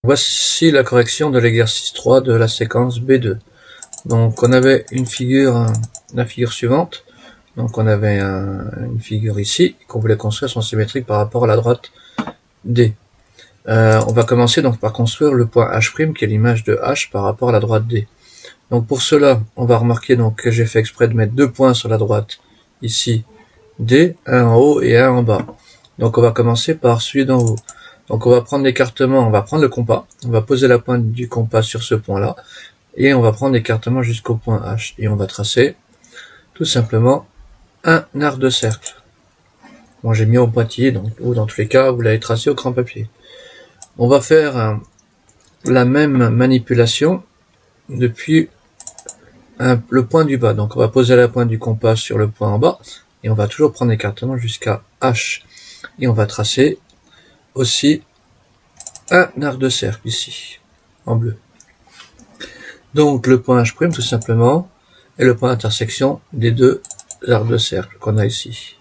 Voici la correction de l'exercice 3 de la séquence B2. Donc on avait une figure, la figure suivante. Donc on avait une figure ici qu'on voulait construire son symétrique par rapport à la droite D. On va commencer donc par construire le point H' qui est l'image de H par rapport à la droite D. Donc pour cela, on va remarquer donc que j'ai fait exprès de mettre deux points sur la droite ici D, un en haut et un en bas. Donc on va commencer par celui d'en haut. Donc on va prendre l'écartement, on va prendre le compas, on va poser la pointe du compas sur ce point-là, et on va prendre l'écartement jusqu'au point H. Et on va tracer tout simplement un arc de cercle. Bon, j'ai mis au pointillé, donc, ou dans tous les cas, vous l'avez tracé au crayon papier. On va faire la même manipulation depuis le point du bas. Donc on va poser la pointe du compas sur le point en bas, et on va toujours prendre l'écartement jusqu'à H. Et on va tracer aussi un arc de cercle ici, en bleu. Donc le point H' tout simplement est le point d'intersection des deux arcs de cercle qu'on a ici.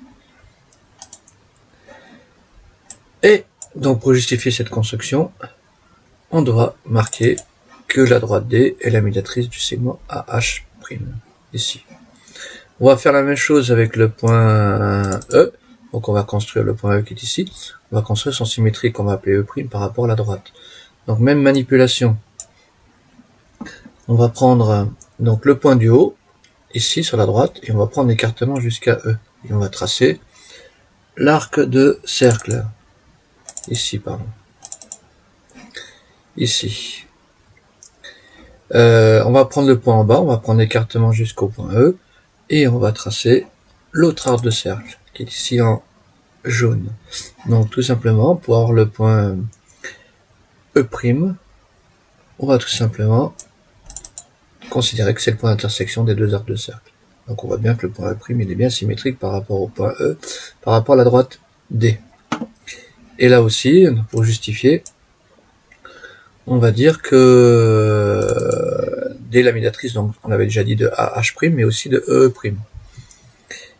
Et donc pour justifier cette construction, on doit marquer que la droite D est la médiatrice du segment AH', ici. On va faire la même chose avec le point E. Donc on va construire le point E qui est ici. On va construire son symétrique qu'on va appeler E' par rapport à la droite. Donc même manipulation. On va prendre donc le point du haut, ici sur la droite, et on va prendre l'écartement jusqu'à E. Et on va tracer l'arc de cercle. Ici, pardon. Ici. On va prendre le point en bas, on va prendre l'écartement jusqu'au point E, et on va tracer l'autre arc de cercle, qui est ici en jaune. Donc tout simplement, pour avoir le point E', on va tout simplement considérer que c'est le point d'intersection des deux arcs de cercle. Donc on voit bien que le point E' il est bien symétrique par rapport au point E, par rapport à la droite D. Et là aussi, pour justifier, on va dire que D est la médiatrice, donc on avait déjà dit de AH', mais aussi de E'.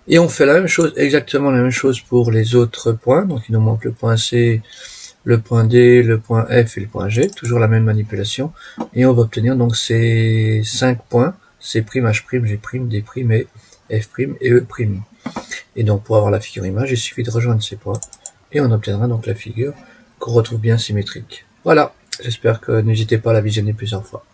Et on fait la même chose, exactement la même chose pour les autres points. Donc il nous manque le point C, le point D, le point F et le point G, toujours la même manipulation. Et on va obtenir donc ces 5 points, C', H', G', D' et F' et E'. Et donc pour avoir la figure image, il suffit de rejoindre ces points. Et on obtiendra donc la figure qu'on retrouve bien symétrique. Voilà, j'espère que n'hésitez pas à la visionner plusieurs fois.